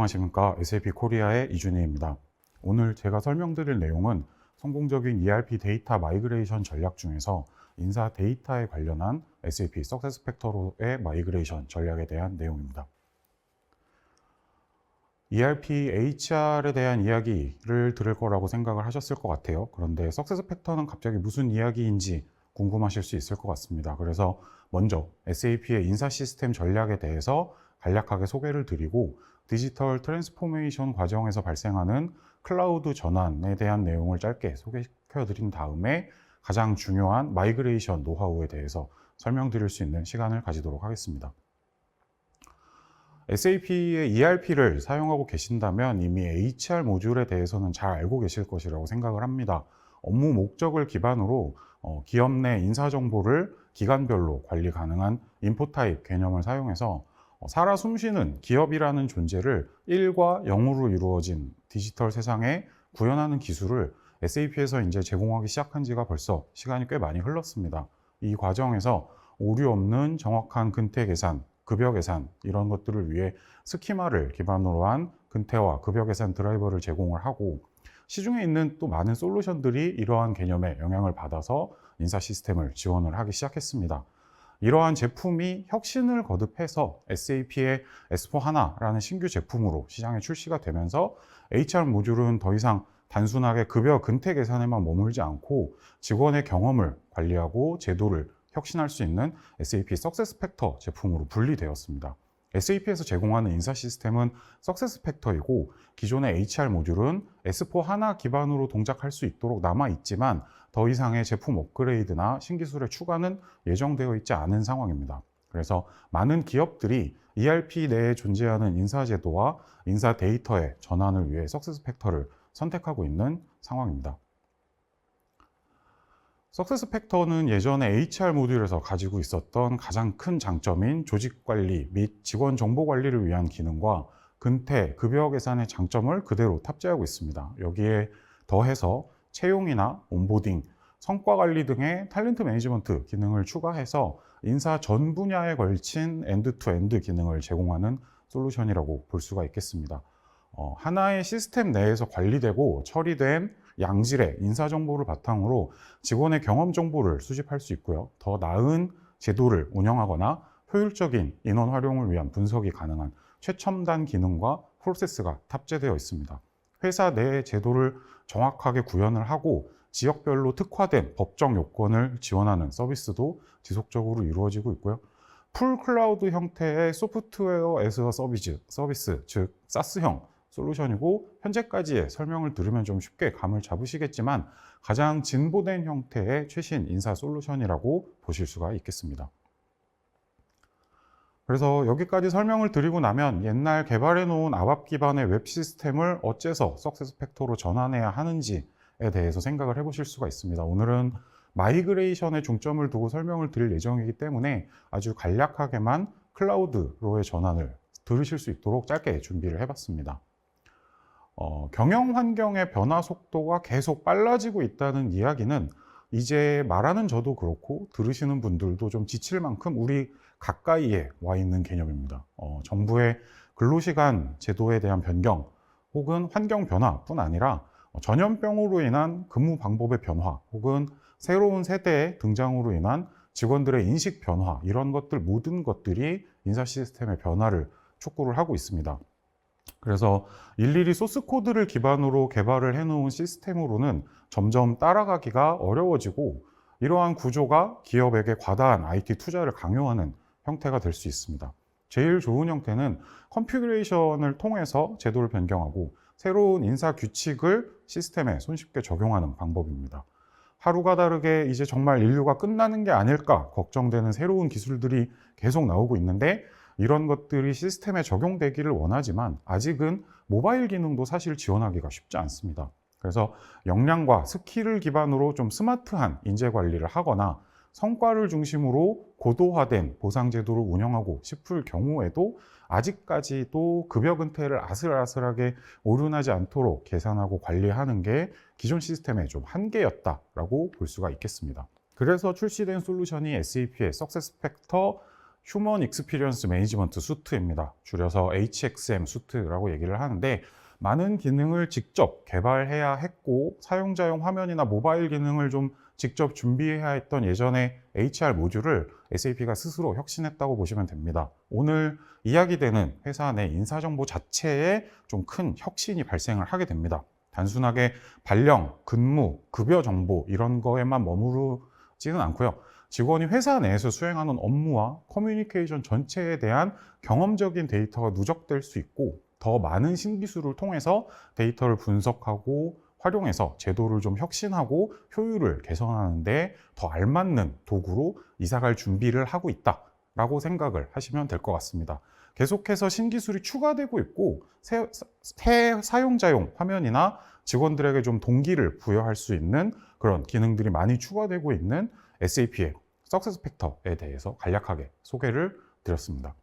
안녕하십니까. SAP 코리아의 이준희입니다. 오늘 제가 설명드릴 내용은 성공적인 ERP 데이터 마이그레이션 전략 중에서 인사 데이터에 관련한 SAP 석세스팩터로의 마이그레이션 전략에 대한 내용입니다. ERP HR에 대한 이야기를 들을 거라고 생각을 하셨을 것 같아요. 그런데 석세스팩터는 갑자기 무슨 이야기인지 궁금하실 수 있을 것 같습니다. 그래서 먼저 SAP의 인사 시스템 전략에 대해서 간략하게 소개를 드리고 디지털 트랜스포메이션 과정에서 발생하는 클라우드 전환에 대한 내용을 짧게 소개시켜 드린 다음에 가장 중요한 마이그레이션 노하우에 대해서 설명드릴 수 있는 시간을 가지도록 하겠습니다. SAP의 ERP를 사용하고 계신다면 이미 HR 모듈에 대해서는 잘 알고 계실 것이라고 생각을 합니다. 업무 목적을 기반으로 기업 내 인사 정보를 기간별로 관리 가능한 인포 타입 개념을 사용해서 살아 숨쉬는 기업이라는 존재를 1과 0으로 이루어진 디지털 세상에 구현하는 기술을 SAP에서 이제 제공하기 시작한 지가 벌써 시간이 꽤 많이 흘렀습니다. 이 과정에서 오류 없는 정확한 근태 계산, 급여 계산 이런 것들을 위해 스키마를 기반으로 한 근태와 급여 계산 드라이버를 제공을 하고 시중에 있는 또 많은 솔루션들이 이러한 개념에 영향을 받아서 인사 시스템을 지원을 하기 시작했습니다. 이러한 제품이 혁신을 거듭해서 SAP의 S/4HANA라는 신규 제품으로 시장에 출시가 되면서 HR 모듈은 더 이상 단순하게 급여 근태 계산에만 머물지 않고 직원의 경험을 관리하고 제도를 혁신할 수 있는 SAP 석세스팩터 제품으로 분리되었습니다. SAP에서 제공하는 인사 시스템은 석세스팩터이고 기존의 HR 모듈은 S/4HANA 기반으로 동작할 수 있도록 남아있지만 더 이상의 제품 업그레이드나 신기술의 추가는 예정되어 있지 않은 상황입니다. 그래서 많은 기업들이 ERP 내에 존재하는 인사 제도와 인사 데이터의 전환을 위해 석세스팩터를 선택하고 있는 상황입니다. 석세스팩터는 예전에 HR 모듈에서 가지고 있었던 가장 큰 장점인 조직 관리 및 직원 정보 관리를 위한 기능과 근태, 급여 계산의 장점을 그대로 탑재하고 있습니다. 여기에 더해서 채용이나 온보딩, 성과 관리 등의 탤런트 매니지먼트 기능을 추가해서 인사 전 분야에 걸친 엔드-투-엔드 기능을 제공하는 솔루션이라고 볼 수가 있겠습니다. 하나의 시스템 내에서 관리되고 처리된 양질의 인사 정보를 바탕으로 직원의 경험 정보를 수집할 수 있고요. 더 나은 제도를 운영하거나 효율적인 인원 활용을 위한 분석이 가능한 최첨단 기능과 프로세스가 탑재되어 있습니다. 회사 내 제도를 정확하게 구현을 하고 지역별로 특화된 법정 요건을 지원하는 서비스도 지속적으로 이루어지고 있고요. 풀 클라우드 형태의 소프트웨어 에서 서비스, 즉 사스형 솔루션이고 현재까지의 설명을 들으면 좀 쉽게 감을 잡으시겠지만 가장 진보된 형태의 최신 인사 솔루션이라고 보실 수가 있겠습니다. 그래서 여기까지 설명을 드리고 나면 옛날 개발해 놓은 아밥 기반의 웹 시스템을 어째서 석세스팩터로 전환해야 하는지에 대해서 생각을 해보실 수가 있습니다. 오늘은 마이그레이션에 중점을 두고 설명을 드릴 예정이기 때문에 아주 간략하게만 클라우드로의 전환을 들으실 수 있도록 짧게 준비를 해봤습니다. 경영 환경의 변화 속도가 계속 빨라지고 있다는 이야기는 이제 말하는 저도 그렇고 들으시는 분들도 좀 지칠 만큼 우리 가까이에 와 있는 개념입니다. 정부의 근로시간 제도에 대한 변경 혹은 환경 변화뿐 아니라 전염병으로 인한 근무 방법의 변화 혹은 새로운 세대의 등장으로 인한 직원들의 인식 변화 이런 것들 모든 것들이 인사 시스템의 변화를 촉구를 하고 있습니다. 그래서 일일이 소스 코드를 기반으로 개발을 해놓은 시스템으로는 점점 따라가기가 어려워지고 이러한 구조가 기업에게 과다한 IT 투자를 강요하는 형태가 될 수 있습니다. 제일 좋은 형태는 컨피그레이션을 통해서 제도를 변경하고 새로운 인사 규칙을 시스템에 손쉽게 적용하는 방법입니다. 하루가 다르게 이제 정말 인류가 끝나는 게 아닐까 걱정되는 새로운 기술들이 계속 나오고 있는데 이런 것들이 시스템에 적용되기를 원하지만 아직은 모바일 기능도 사실 지원하기가 쉽지 않습니다. 그래서 역량과 스킬을 기반으로 좀 스마트한 인재 관리를 하거나 성과를 중심으로 고도화된 보상 제도를 운영하고 싶을 경우에도 아직까지도 급여 근태를 아슬아슬하게 오륜하지 않도록 계산하고 관리하는 게 기존 시스템의 좀 한계였다라고 볼 수가 있겠습니다. 그래서 출시된 솔루션이 SAP의 석세스팩터 휴먼 익스피리언스 매니지먼트 수트입니다. 줄여서 HXM 수트라고 얘기를 하는데, 많은 기능을 직접 개발해야 했고 사용자용 화면이나 모바일 기능을 좀 직접 준비해야 했던 예전의 HR 모듈을 SAP가 스스로 혁신했다고 보시면 됩니다. 오늘 이야기되는 회사 내 인사정보 자체에 좀 큰 혁신이 발생을 하게 됩니다. 단순하게 발령, 근무, 급여 정보 이런 거에만 머무르지는 않고요. 직원이 회사 내에서 수행하는 업무와 커뮤니케이션 전체에 대한 경험적인 데이터가 누적될 수 있고, 더 많은 신기술을 통해서 데이터를 분석하고 활용해서 제도를 좀 혁신하고 효율을 개선하는 데 더 알맞는 도구로 이사갈 준비를 하고 있다라고 생각을 하시면 될 것 같습니다. 계속해서 신기술이 추가되고 있고, 새 사용자용 화면이나 직원들에게 좀 동기를 부여할 수 있는 그런 기능들이 많이 추가되고 있는 SAP의 석세스팩터에 대해서 간략하게 소개를 드렸습니다.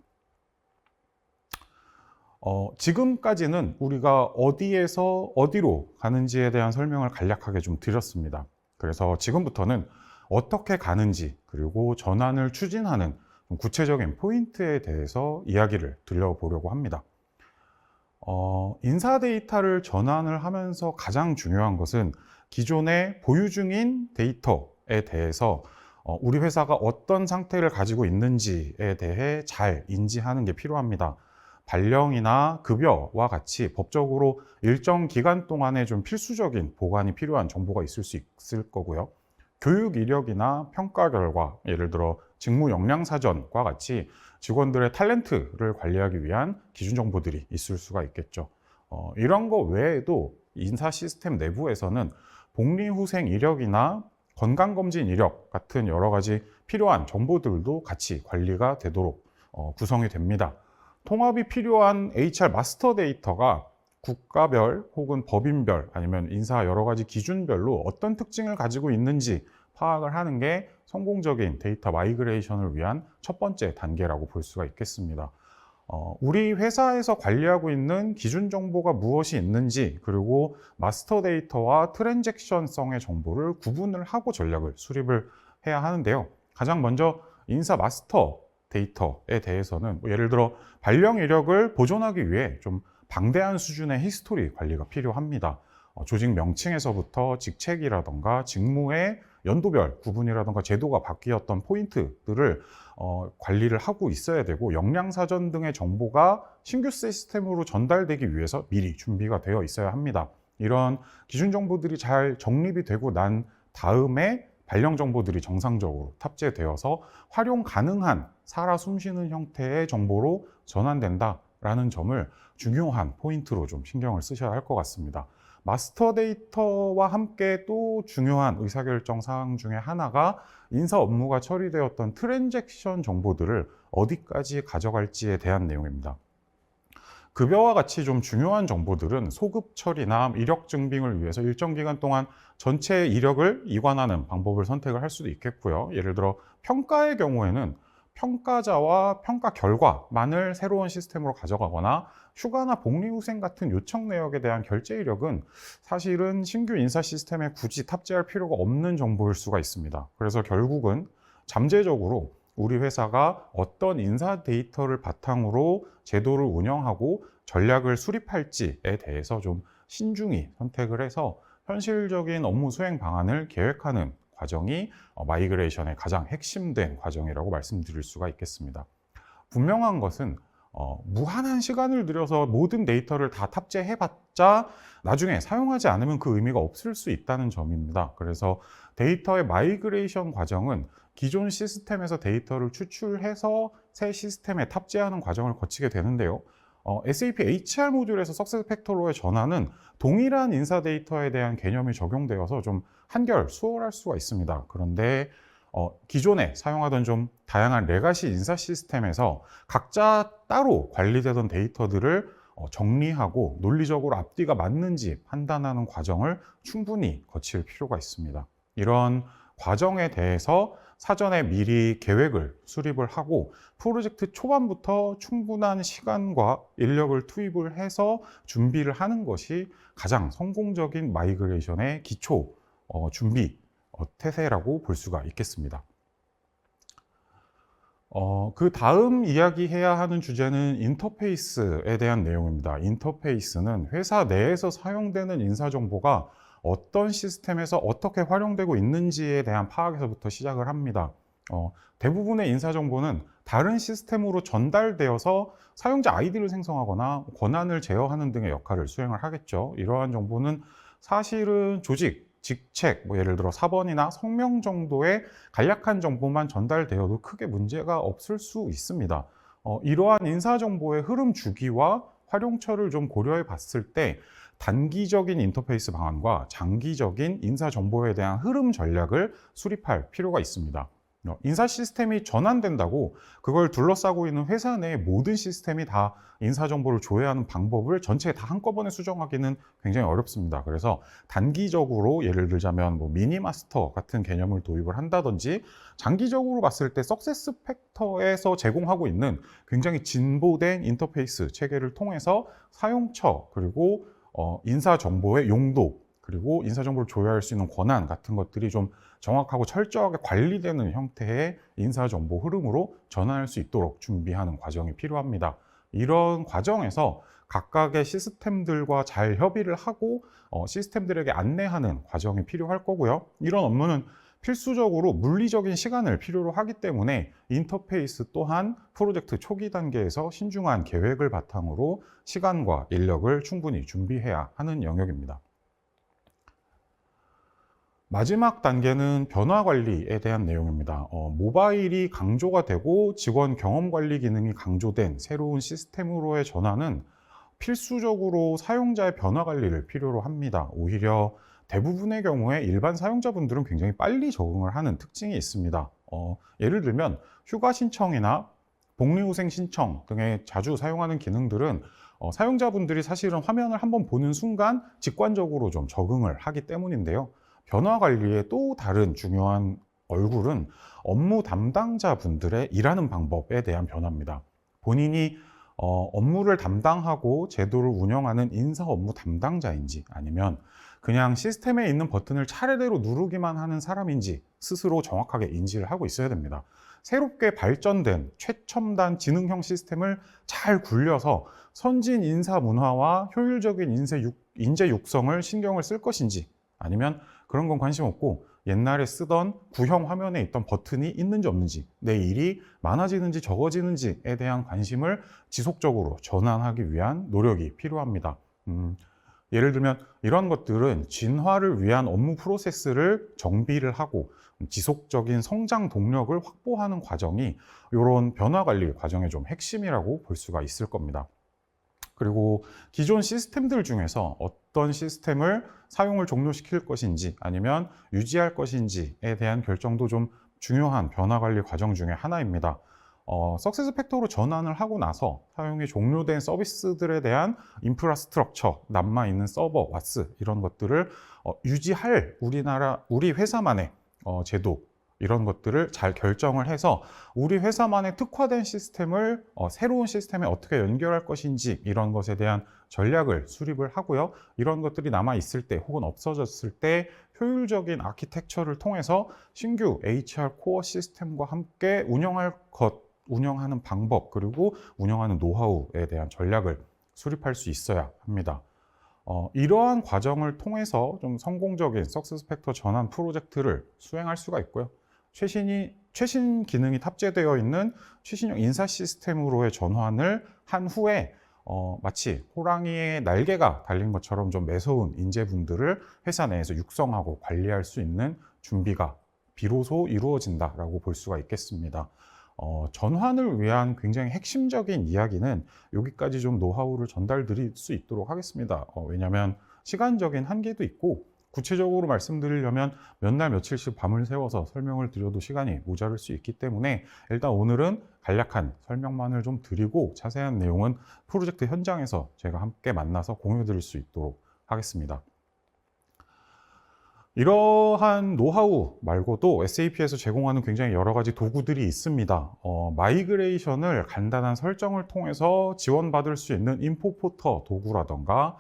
지금까지는 우리가 어디에서 어디로 가는지에 대한 설명을 간략하게 좀 드렸습니다. 그래서 지금부터는 어떻게 가는지, 그리고 전환을 추진하는 구체적인 포인트에 대해서 이야기를 드려보려고 합니다. 인사 데이터를 전환을 하면서 가장 중요한 것은 기존에 보유 중인 데이터에 대해서 우리 회사가 어떤 상태를 가지고 있는지에 대해 잘 인지하는 게 필요합니다. 발령이나 급여와 같이 법적으로 일정 기간 동안에 좀 필수적인 보관이 필요한 정보가 있을 수 있을 거고요. 교육 이력이나 평가 결과, 예를 들어 직무 역량 사전과 같이 직원들의 탤런트를 관리하기 위한 기준 정보들이 있을 수가 있겠죠. 이런 거 외에도 인사 시스템 내부에서는 복리후생 이력이나 건강검진 이력 같은 여러 가지 필요한 정보들도 같이 관리가 되도록 구성이 됩니다. 통합이 필요한 HR 마스터 데이터가 국가별 혹은 법인별 아니면 인사 여러 가지 기준별로 어떤 특징을 가지고 있는지 파악을 하는 게 성공적인 데이터 마이그레이션을 위한 첫 번째 단계라고 볼 수가 있겠습니다. 우리 회사에서 관리하고 있는 기준 정보가 무엇이 있는지, 그리고 마스터 데이터와 트랜잭션성의 정보를 구분을 하고 전략을 수립을 해야 하는데요. 가장 먼저 인사 마스터 데이터에 대해서는 예를 들어 발령 이력을 보존하기 위해 좀 방대한 수준의 히스토리 관리가 필요합니다. 조직 명칭에서부터 직책이라던가 직무의 연도별 구분이라던가 제도가 바뀌었던 포인트들을 관리를 하고 있어야 되고, 역량사전 등의 정보가 신규 시스템으로 전달되기 위해서 미리 준비가 되어 있어야 합니다. 이런 기준 정보들이 잘 정립이 되고 난 다음에 발령 정보들이 정상적으로 탑재되어서 활용 가능한 살아 숨쉬는 형태의 정보로 전환된다라는 점을 중요한 포인트로 좀 신경을 쓰셔야 할 것 같습니다. 마스터 데이터와 함께 또 중요한 의사결정 사항 중에 하나가 인사 업무가 처리되었던 트랜잭션 정보들을 어디까지 가져갈지에 대한 내용입니다. 급여와 같이 좀 중요한 정보들은 소급 처리나 이력 증빙을 위해서 일정 기간 동안 전체 이력을 이관하는 방법을 선택을 할 수도 있겠고요. 예를 들어 평가의 경우에는 평가자와 평가 결과만을 새로운 시스템으로 가져가거나, 휴가나 복리후생 같은 요청 내역에 대한 결제 이력은 사실은 신규 인사 시스템에 굳이 탑재할 필요가 없는 정보일 수가 있습니다. 그래서 결국은 잠재적으로 우리 회사가 어떤 인사 데이터를 바탕으로 제도를 운영하고 전략을 수립할지에 대해서 좀 신중히 선택을 해서 현실적인 업무 수행 방안을 계획하는 과정이 마이그레이션의 가장 핵심된 과정이라고 말씀드릴 수가 있겠습니다. 분명한 것은 무한한 시간을 들여서 모든 데이터를 다 탑재해봤자 나중에 사용하지 않으면 그 의미가 없을 수 있다는 점입니다. 그래서 데이터의 마이그레이션 과정은 기존 시스템에서 데이터를 추출해서 새 시스템에 탑재하는 과정을 거치게 되는데요. SAP HR 모듈에서 석세스팩터로의 전환은 동일한 인사 데이터에 대한 개념이 적용되어서 좀 한결 수월할 수가 있습니다. 그런데 기존에 사용하던 좀 다양한 레가시 인사 시스템에서 각자 따로 관리되던 데이터들을 정리하고 논리적으로 앞뒤가 맞는지 판단하는 과정을 충분히 거칠 필요가 있습니다. 이런 과정에 대해서 사전에 미리 계획을 수립을 하고 프로젝트 초반부터 충분한 시간과 인력을 투입을 해서 준비를 하는 것이 가장 성공적인 마이그레이션의 기초 준비 태세라고 볼 수가 있겠습니다. 그 다음 이야기해야 하는 주제는 인터페이스에 대한 내용입니다. 인터페이스는 회사 내에서 사용되는 인사정보가 어떤 시스템에서 어떻게 활용되고 있는지에 대한 파악에서부터 시작을 합니다. 대부분의 인사정보는 다른 시스템으로 전달되어서 사용자 아이디를 생성하거나 권한을 제어하는 등의 역할을 수행을 하겠죠. 이러한 정보는 사실은 조직, 직책, 예를 들어 사번이나 성명 정도의 간략한 정보만 전달되어도 크게 문제가 없을 수 있습니다. 이러한 인사정보의 흐름 주기와 활용처를 좀 고려해 봤을 때 단기적인 인터페이스 방안과 장기적인 인사정보에 대한 흐름 전략을 수립할 필요가 있습니다. 인사 시스템이 전환된다고 그걸 둘러싸고 있는 회사 내 모든 시스템이 다 인사 정보를 조회하는 방법을 전체에 다 한꺼번에 수정하기는 굉장히 어렵습니다. 그래서 단기적으로 예를 들자면 미니마스터 같은 개념을 도입을 한다든지, 장기적으로 봤을 때 석세스 팩터에서 제공하고 있는 굉장히 진보된 인터페이스 체계를 통해서 사용처, 그리고 인사 정보의 용도, 그리고 인사 정보를 조회할 수 있는 권한 같은 것들이 좀 정확하고 철저하게 관리되는 형태의 인사정보 흐름으로 전환할 수 있도록 준비하는 과정이 필요합니다. 이런 과정에서 각각의 시스템들과 잘 협의를 하고 시스템들에게 안내하는 과정이 필요할 거고요. 이런 업무는 필수적으로 물리적인 시간을 필요로 하기 때문에 인터페이스 또한 프로젝트 초기 단계에서 신중한 계획을 바탕으로 시간과 인력을 충분히 준비해야 하는 영역입니다. 마지막 단계는 변화 관리에 대한 내용입니다. 모바일이 강조가 되고 직원 경험 관리 기능이 강조된 새로운 시스템으로의 전환은 필수적으로 사용자의 변화 관리를 필요로 합니다. 오히려 대부분의 경우에 일반 사용자분들은 굉장히 빨리 적응을 하는 특징이 있습니다. 예를 들면 휴가 신청이나 복리후생 신청 등에 자주 사용하는 기능들은 사용자분들이 사실은 화면을 한번 보는 순간 직관적으로 좀 적응을 하기 때문인데요. 변화 관리의 또 다른 중요한 얼굴은 업무 담당자분들의 일하는 방법에 대한 변화입니다. 본인이 업무를 담당하고 제도를 운영하는 인사 업무 담당자인지, 아니면 그냥 시스템에 있는 버튼을 차례대로 누르기만 하는 사람인지 스스로 정확하게 인지를 하고 있어야 됩니다. 새롭게 발전된 최첨단 지능형 시스템을 잘 굴려서 선진 인사 문화와 효율적인 인재 육성을 신경을 쓸 것인지, 아니면 그런 건 관심 없고 옛날에 쓰던 구형 화면에 있던 버튼이 있는지 없는지, 내 일이 많아지는지 적어지는지에 대한 관심을 지속적으로 전환하기 위한 노력이 필요합니다. 예를 들면 이런 것들은 진화를 위한 업무 프로세스를 정비를 하고 지속적인 성장 동력을 확보하는 과정이 이런 변화 관리 과정의 좀 핵심이라고 볼 수가 있을 겁니다. 그리고 기존 시스템들 중에서 어떤 시스템을 사용을 종료시킬 것인지 아니면 유지할 것인지에 대한 결정도 좀 중요한 변화 관리 과정 중에 하나입니다. 석세스 팩터로 전환을 하고 나서 사용이 종료된 서비스들에 대한 인프라스트럭처, 남아있는 서버, 와스 이런 것들을 유지할 우리 회사만의 제도, 이런 것들을 잘 결정을 해서 우리 회사만의 특화된 시스템을 새로운 시스템에 어떻게 연결할 것인지, 이런 것에 대한 전략을 수립을 하고요. 이런 것들이 남아 있을 때 혹은 없어졌을 때 효율적인 아키텍처를 통해서 신규 HR 코어 시스템과 함께 운영하는 방법, 그리고 운영하는 노하우에 대한 전략을 수립할 수 있어야 합니다. 이러한 과정을 통해서 좀 성공적인 석세스 팩터 전환 프로젝트를 수행할 수가 있고요. 최신 기능이 탑재되어 있는 최신형 인사 시스템으로의 전환을 한 후에 마치 호랑이의 날개가 달린 것처럼 좀 매서운 인재분들을 회사 내에서 육성하고 관리할 수 있는 준비가 비로소 이루어진다라고 볼 수가 있겠습니다. 전환을 위한 굉장히 핵심적인 이야기는 여기까지 좀 노하우를 전달드릴 수 있도록 하겠습니다. 왜냐하면 시간적인 한계도 있고, 구체적으로 말씀드리려면 몇 날 며칠씩 밤을 새워서 설명을 드려도 시간이 모자랄 수 있기 때문에 일단 오늘은 간략한 설명만을 좀 드리고 자세한 내용은 프로젝트 현장에서 제가 함께 만나서 공유 드릴 수 있도록 하겠습니다. 이러한 노하우 말고도 SAP에서 제공하는 굉장히 여러 가지 도구들이 있습니다. 마이그레이션을 간단한 설정을 통해서 지원받을 수 있는 인포포터 도구라던가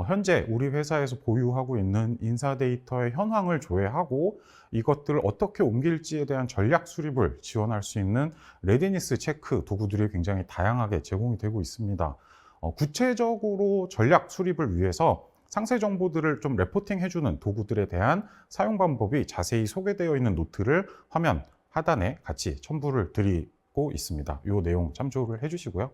현재 우리 회사에서 보유하고 있는 인사 데이터의 현황을 조회하고 이것들을 어떻게 옮길지에 대한 전략 수립을 지원할 수 있는 레디니스 체크 도구들이 굉장히 다양하게 제공이 되고 있습니다. 구체적으로 전략 수립을 위해서 상세 정보들을 좀 레포팅 해주는 도구들에 대한 사용 방법이 자세히 소개되어 있는 노트를 화면 하단에 같이 첨부를 드리고 있습니다. 이 내용 참조를 해주시고요.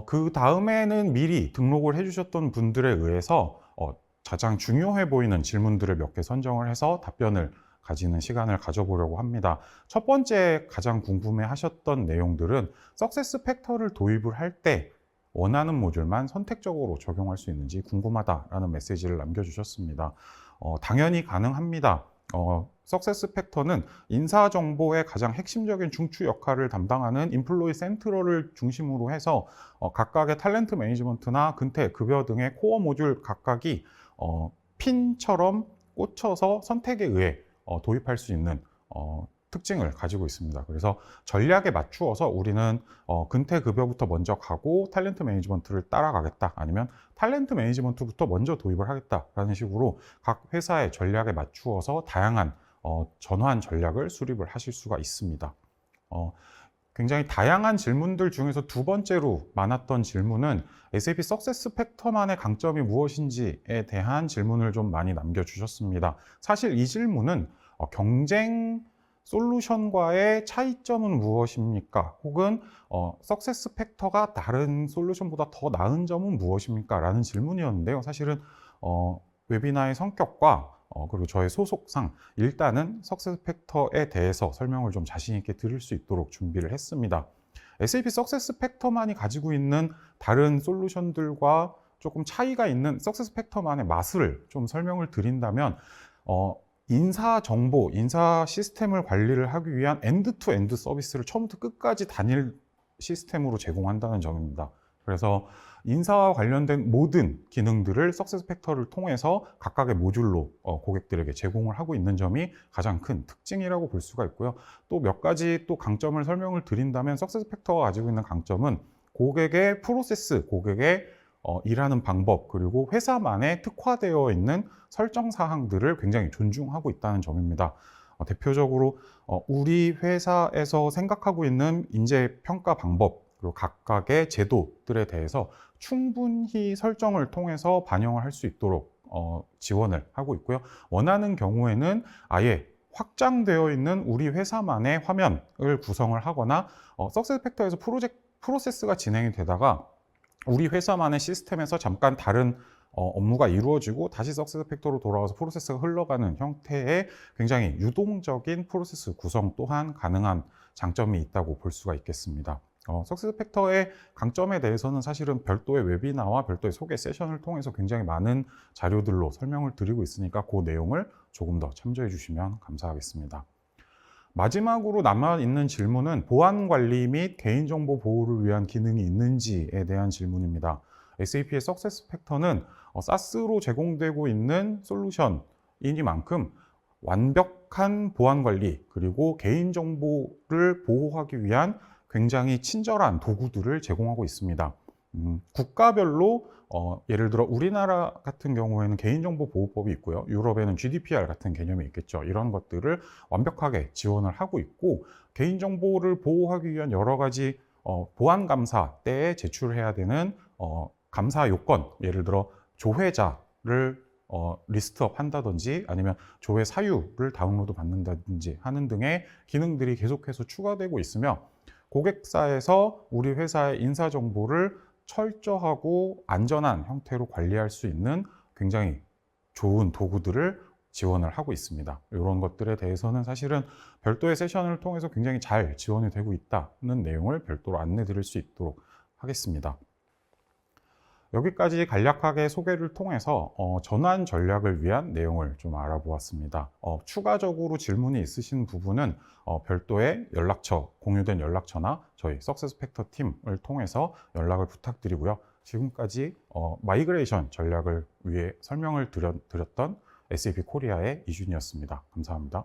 그 다음에는 미리 등록을 해주셨던 분들에 의해서 가장 중요해 보이는 질문들을 몇 개 선정을 해서 답변을 가지는 시간을 가져보려고 합니다. 첫 번째 가장 궁금해 하셨던 내용들은 석세스 팩터를 도입을 할 때 원하는 모듈만 선택적으로 적용할 수 있는지 궁금하다라는 메시지를 남겨주셨습니다. 당연히 가능합니다. 석세스 팩터는 인사 정보의 가장 핵심적인 중추 역할을 담당하는 인플로이 센트럴을 중심으로 해서 각각의 탤런트 매니지먼트나 근태, 급여 등의 코어 모듈 각각이 핀처럼 꽂혀서 선택에 의해 도입할 수 있는 특징을 가지고 있습니다. 그래서 전략에 맞추어서 우리는 근태 급여부터 먼저 가고 탤런트 매니지먼트를 따라가겠다, 아니면 탤런트 매니지먼트부터 먼저 도입을 하겠다라는 식으로 각 회사의 전략에 맞추어서 다양한 전환 전략을 수립을 하실 수가 있습니다. 굉장히 다양한 질문들 중에서 두 번째로 많았던 질문은 SAP 석세스 팩터만의 강점이 무엇인지에 대한 질문을 좀 많이 남겨주셨습니다. 사실 이 질문은 경쟁 솔루션과의 차이점은 무엇입니까? 혹은 석세스 팩터가 다른 솔루션보다 더 나은 점은 무엇입니까? 라는 질문이었는데요. 사실은 웨비나의 성격과 그리고 저의 소속상 일단은 석세스 팩터에 대해서 설명을 좀 자신 있게 드릴 수 있도록 준비를 했습니다. SAP 석세스 팩터만이 가지고 있는 다른 솔루션들과 조금 차이가 있는 석세스 팩터만의 맛을 좀 설명을 드린다면 인사 정보, 인사 시스템을 관리를 하기 위한 엔드-투-엔드 서비스를 처음부터 끝까지 단일 시스템으로 제공한다는 점입니다. 그래서 인사와 관련된 모든 기능들을 석세스 팩터를 통해서 각각의 모듈로 고객들에게 제공을 하고 있는 점이 가장 큰 특징이라고 볼 수가 있고요. 또 몇 가지 또 강점을 설명을 드린다면 석세스 팩터가 가지고 있는 강점은 고객의 프로세스, 고객의 일하는 방법, 그리고 회사만에 특화되어 있는 설정 사항들을 굉장히 존중하고 있다는 점입니다. 대표적으로 우리 회사에서 생각하고 있는 인재 평가 방법, 그리고 각각의 제도들에 대해서 충분히 설정을 통해서 반영을 할 수 있도록 지원을 하고 있고요. 원하는 경우에는 아예 확장되어 있는 우리 회사만의 화면을 구성을 하거나 석세스 팩터에서 프로세스가 진행이 되다가 우리 회사만의 시스템에서 잠깐 다른 업무가 이루어지고 다시 석세스 팩터로 돌아와서 프로세스가 흘러가는 형태의 굉장히 유동적인 프로세스 구성 또한 가능한 장점이 있다고 볼 수가 있겠습니다. 석세스 팩터의 강점에 대해서는 사실은 별도의 웨비나와 별도의 소개 세션을 통해서 굉장히 많은 자료들로 설명을 드리고 있으니까 그 내용을 조금 더 참조해 주시면 감사하겠습니다. 마지막으로 남아있는 질문은 보안 관리 및 개인정보 보호를 위한 기능이 있는지에 대한 질문입니다. SAP의 석세스 팩터는 SaaS로 제공되고 있는 솔루션이니만큼 완벽한 보안 관리 그리고 개인정보를 보호하기 위한 굉장히 친절한 도구들을 제공하고 있습니다. 국가별로 예를 들어 우리나라 같은 경우에는 개인정보보호법이 있고요. 유럽에는 GDPR 같은 개념이 있겠죠. 이런 것들을 완벽하게 지원을 하고 있고 개인정보를 보호하기 위한 여러 가지 보안 감사 때에 제출해야 되는 감사 요건, 예를 들어 조회자를 리스트업 한다든지 아니면 조회 사유를 다운로드 받는다든지 하는 등의 기능들이 계속해서 추가되고 있으며 고객사에서 우리 회사의 인사 정보를 철저하고 안전한 형태로 관리할 수 있는 굉장히 좋은 도구들을 지원을 하고 있습니다. 이런 것들에 대해서는 사실은 별도의 세션을 통해서 굉장히 잘 지원이 되고 있다는 내용을 별도로 안내 드릴 수 있도록 하겠습니다. 여기까지 간략하게 소개를 통해서 전환 전략을 위한 내용을 좀 알아보았습니다. 추가적으로 질문이 있으신 부분은 별도의 연락처, 공유된 연락처나 저희 석세스 팩터 팀을 통해서 연락을 부탁드리고요. 지금까지 마이그레이션 전략을 위해 설명을 드렸던 SAP 코리아의 이준이었습니다. 감사합니다.